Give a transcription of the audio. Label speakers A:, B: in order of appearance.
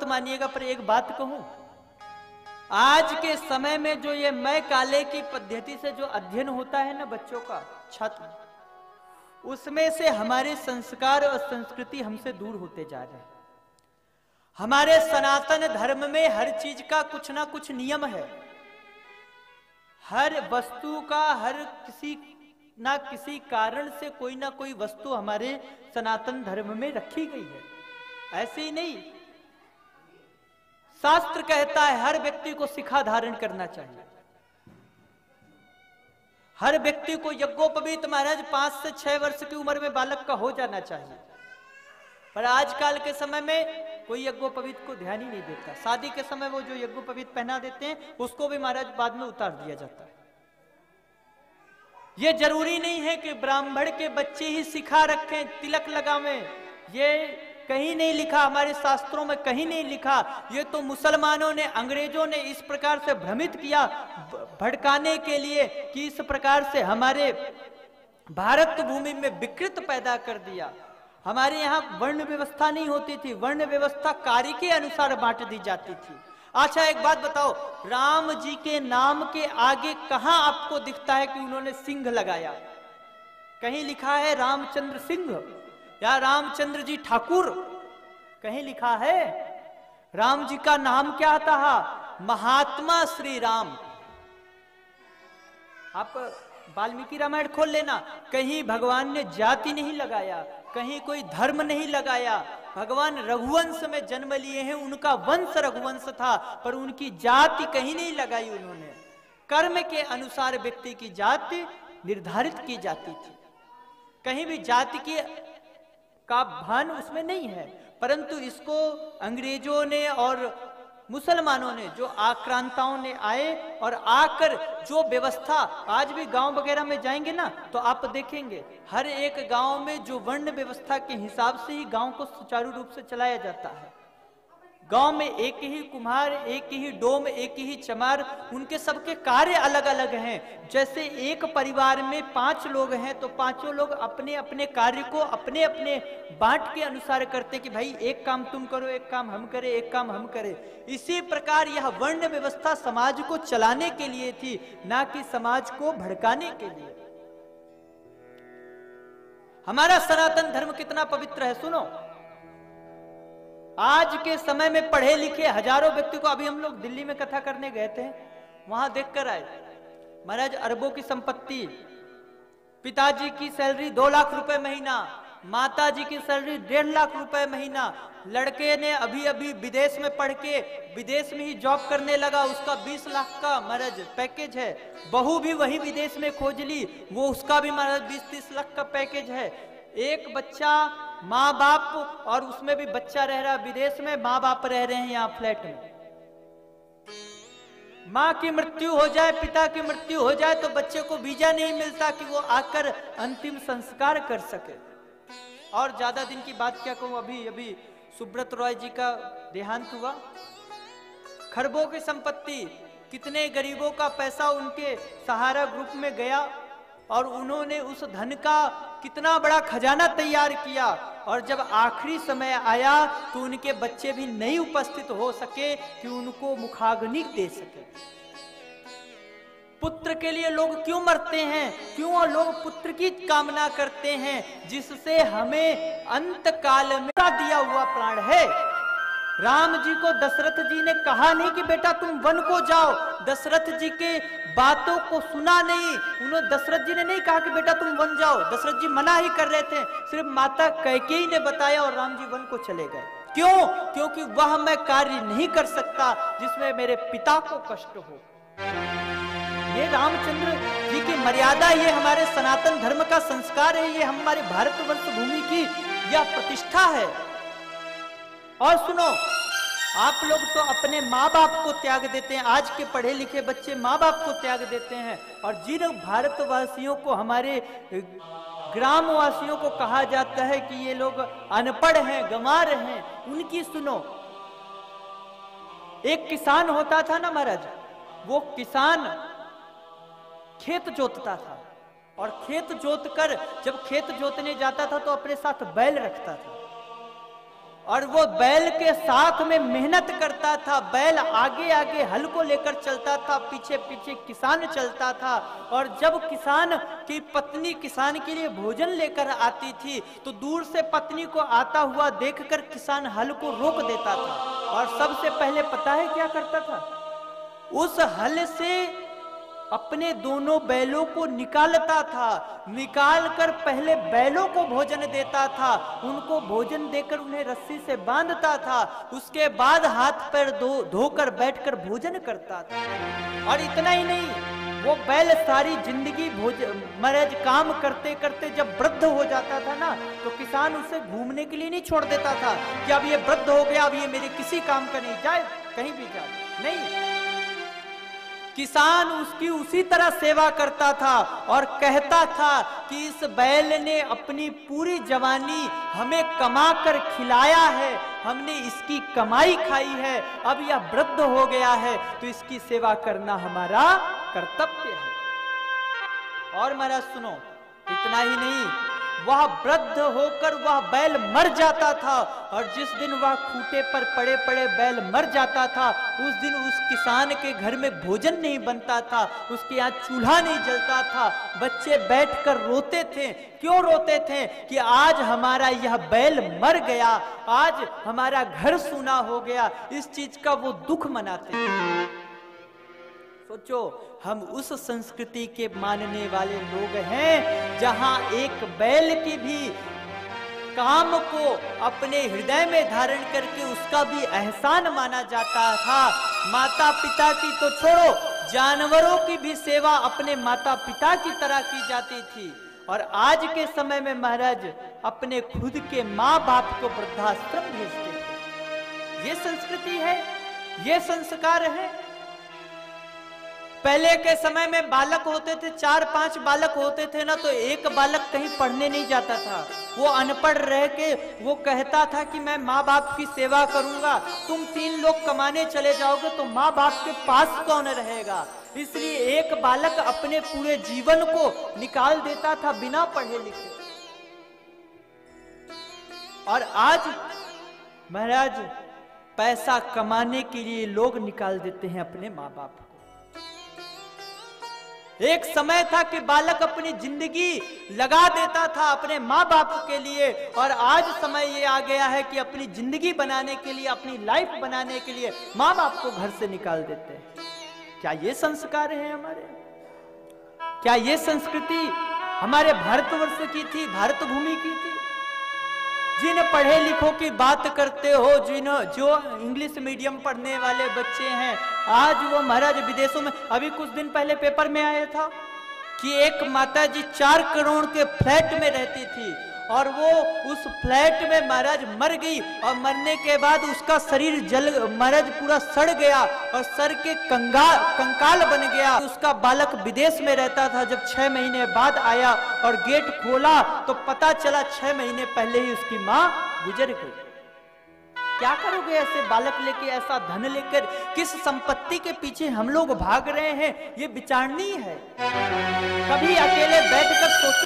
A: मानिएगा, पर एक बात कहूं, आज के समय में जो ये मैं काले की पद्धति से जो अध्ययन होता है ना बच्चों का, छात्र, उसमें से हमारे संस्कार और संस्कृति हमसे दूर होते जा रहे हैं। हमारे सनातन धर्म में हर चीज का कुछ ना कुछ नियम है, हर वस्तु का हर किसी ना किसी कारण से कोई ना कोई वस्तु हमारे सनातन धर्म में रखी गई है। ऐसे ही नहीं, शास्त्र कहता है हर व्यक्ति को शिखा धारण करना चाहिए, हर व्यक्ति को यज्ञोपवीत महाराज 5 से 6 वर्ष की उम्र में बालक का हो जाना चाहिए। पर आजकल के समय में कोई यज्ञोपवीत को ध्यान ही नहीं देता। शादी के समय वो जो यज्ञोपवीत पहना देते हैं उसको भी महाराज बाद में उतार दिया जाता है। ये जरूरी नहीं है कि ब्राह्मण के बच्चे ही शिखा रखें, तिलक लगावें, ये कहीं नहीं लिखा, हमारे शास्त्रों में कहीं नहीं लिखा। ये तो मुसलमानों ने, अंग्रेजों ने इस प्रकार से भ्रमित किया, भड़काने के लिए कि इस प्रकार से हमारे भारत भूमि में विकृत पैदा कर दिया। हमारे यहाँ वर्ण व्यवस्था नहीं होती थी, वर्ण व्यवस्था कार्य के अनुसार बांट दी जाती थी। अच्छा एक बात बताओ, राम जी के नाम के आगे कहां आपको दिखता है कि उन्होंने सिंह लगाया? कहीं लिखा है रामचंद्र सिंह या रामचंद्र जी ठाकुर? कहीं लिखा है? राम जी का नाम क्या था? महात्मा श्री राम। आप वाल्मीकि रामायण खोल लेना, कहीं भगवान ने जाति नहीं लगाया, कहीं कोई धर्म नहीं लगाया। भगवान रघुवंश में जन्म लिए हैं, उनका वंश रघुवंश था, पर उनकी जाति कहीं नहीं लगाई उन्होंने। कर्म के अनुसार व्यक्ति की जाति निर्धारित की जाती थी, कहीं भी जाति की का भान उसमें नहीं है। परंतु इसको अंग्रेजों ने और मुसलमानों ने, जो आक्रांताओं ने आए और आकर जो व्यवस्था, आज भी गांव वगैरह में जाएंगे ना तो आप देखेंगे हर एक गांव में जो वर्ण व्यवस्था के हिसाब से ही गांव को सुचारू रूप से चलाया जाता है। गांव में एक ही कुम्हार, एक ही डोम, एक ही चमार, उनके सबके कार्य अलग अलग हैं। जैसे एक परिवार में 5 लोग हैं तो पांचों लोग अपने अपने कार्य को अपने अपने बांट के अनुसार करते कि भाई एक काम तुम करो, एक काम हम करें, एक काम हम करें। इसी प्रकार यह वर्ण व्यवस्था समाज को चलाने के लिए थी, ना कि समाज को भड़काने के लिए। हमारा सनातन धर्म कितना पवित्र है सुनो। आज के समय में पढ़े लिखे हजारों व्यक्ति को, अभी हम लोग दिल्ली में कथा करने गए थे, वहां देखकर आए महाराज अरबों की संपत्ति, पिताजी की सैलरी 2 लाख रुपए महीना, माताजी की सैलरी 1.5 लाख रुपए महीना, लड़के ने अभी अभी विदेश में पढ़ के विदेश में ही जॉब करने लगा, उसका 20 लाख का महाराज पैकेज है। बहू भी वही विदेश में खोज ली, वो उसका भी महाराज 20-30 लाख का पैकेज है। एक बच्चा, माँ बाप, और उसमें भी बच्चा रह रहा विदेश में, माँ बाप रह रहे हैं यहाँ फ्लैट में। माँ की मृत्यु हो जाए, पिता की मृत्यु हो जाए तो बच्चे को वीजा नहीं मिलता कि वो आकर अंतिम संस्कार कर सके। और ज्यादा दिन की बात क्या कहूं, अभी अभी सुब्रत रॉय जी का देहांत हुआ। खरबों की संपत्ति, कितने गरीबों का पैसा उनके सहारा ग्रुप में गया और उन्होंने उस धन का कितना बड़ा खजाना तैयार किया। और जब आखिरी समय आया तो उनके बच्चे भी नहीं उपस्थित हो सके कि उनको मुखाग्नि दे सके। पुत्र के लिए लोग क्यों मरते हैं, क्यों लोग पुत्र की कामना करते हैं, जिससे हमें अंत काल में दिया हुआ प्राण है। राम जी को दशरथ जी ने कहा नहीं कि बेटा तुम वन को जाओ, दशरथ जी के बातों को सुना नहीं। उन्होंने, दशरथ जी ने नहीं कहा कि बेटा तुम वन जाओ, दशरथ जी मना ही कर रहे थे, सिर्फ माता कैकेयी ने बताया और राम जी वन को चले गए। क्यों? क्योंकि वह मैं कार्य नहीं कर सकता जिसमें मेरे पिता को कष्ट हो। ये रामचंद्र जी की मर्यादा, ये हमारे सनातन धर्म का संस्कार है, ये हमारे भारतवर्ष भूमि की यह प्रतिष्ठा है। और सुनो, आप लोग तो अपने माँ बाप को त्याग देते हैं, आज के पढ़े लिखे बच्चे माँ बाप को त्याग देते हैं। और जिन भारतवासियों को, हमारे ग्रामवासियों को कहा जाता है कि ये लोग अनपढ़ हैं, गंवार हैं, उनकी सुनो। एक किसान होता था ना महाराज, वो किसान खेत जोतता था और खेत जोतकर जब खेत जोतने जाता था तो अपने साथ बैल रखता था। और वो बैल के साथ में मेहनत करता था। बैल आगे आगे हल को लेकर चलता था, पीछे पीछे किसान चलता था। और जब किसान की पत्नी किसान के लिए भोजन लेकर आती थी तो दूर से पत्नी को आता हुआ देखकर किसान हल को रोक देता था और सबसे पहले पता है क्या करता था? उस हल से अपने दोनों बैलों को निकालता था। निकाल कर पहले बैलों को भोजन देता था, उनको भोजन देकर उन्हें रस्सी से बांधता था। उसके बाद हाथ पैर धोकर बैठकर भोजन करता था। और इतना ही नहीं, वो बैल सारी जिंदगी महाराज काम करते करते जब वृद्ध हो जाता था ना, तो किसान उसे घूमने के लिए नहीं छोड़ देता था कि अब ये वृद्ध हो गया, अब ये मेरे किसी काम का नहीं, जाए कहीं भी जाए, नहीं। किसान उसकी उसी तरह सेवा करता था और कहता था कि इस बैल ने अपनी पूरी जवानी हमें कमा कर खिलाया है, हमने इसकी कमाई खाई है, अब यह वृद्ध हो गया है तो इसकी सेवा करना हमारा कर्तव्य है। और महाराज सुनो, इतना ही नहीं, वह वृद्ध होकर वह बैल मर जाता था। और जिस दिन वह खूंटे पर पड़े पड़े बैल मर जाता था, उस दिन उस किसान के घर में भोजन नहीं बनता था, उसके यहाँ चूल्हा नहीं जलता था। बच्चे बैठकर रोते थे। क्यों रोते थे? कि आज हमारा यह बैल मर गया, आज हमारा घर सूना हो गया। इस चीज का वो दुख मनाते थे। सोचो, हम उस संस्कृति के मानने वाले लोग हैं जहां एक बैल की भी काम को अपने हृदय में धारण करके उसका भी एहसान माना जाता था। माता पिता की तो छोड़ो, जानवरों की भी सेवा अपने माता पिता की तरह की जाती थी। और आज के समय में महाराज अपने खुद के माँ बाप को वृद्धाश्रम भेजते हैं। ये संस्कृति है, ये संस्कार है। पहले के समय में बालक होते थे, 4-5 बालक होते थे ना, तो एक बालक कहीं पढ़ने नहीं जाता था। वो अनपढ़ रह के वो कहता था कि मैं माँ बाप की सेवा करूंगा। तुम 3 लोग कमाने चले जाओगे तो माँ बाप के पास कौन रहेगा? इसलिए एक बालक अपने पूरे जीवन को निकाल देता था बिना पढ़े लिखे। और आज महाराज पैसा कमाने के लिए लोग निकाल देते हैं अपने माँ बाप को। एक समय था कि बालक अपनी जिंदगी लगा देता था अपने माँ बाप के लिए, और आज समय ये आ गया है कि अपनी जिंदगी बनाने के लिए, अपनी लाइफ बनाने के लिए माँ बाप को घर से निकाल देते हैं। क्या ये संस्कार है हमारे? क्या ये संस्कृति हमारे भारतवर्ष की थी, भारत भूमि की थी? जिन पढ़े लिखों की बात करते हो, जो इंग्लिश मीडियम पढ़ने वाले बच्चे हैं, आज वो महाराज विदेशों में, अभी कुछ दिन पहले पेपर में आया था कि एक माताजी 4 करोड़ के फ्लैट में रहती थी और वो उस फ्लैट में महाराज मर गई, और मरने के बाद उसका शरीर जल महाराज पूरा सड़ गया और सर के कंकाल बन गया। उसका बालक विदेश में रहता था। जब 6 महीने बाद आया और गेट खोला तो पता चला 6 महीने पहले ही उसकी माँ गुजर गई। क्या करोगे ऐसे बालक लेके, ऐसा धन लेकर? किस संपत्ति के पीछे हम लोग भाग रहे हैं, ये विचारणीय है। कभी अकेले बैठकर सोचो।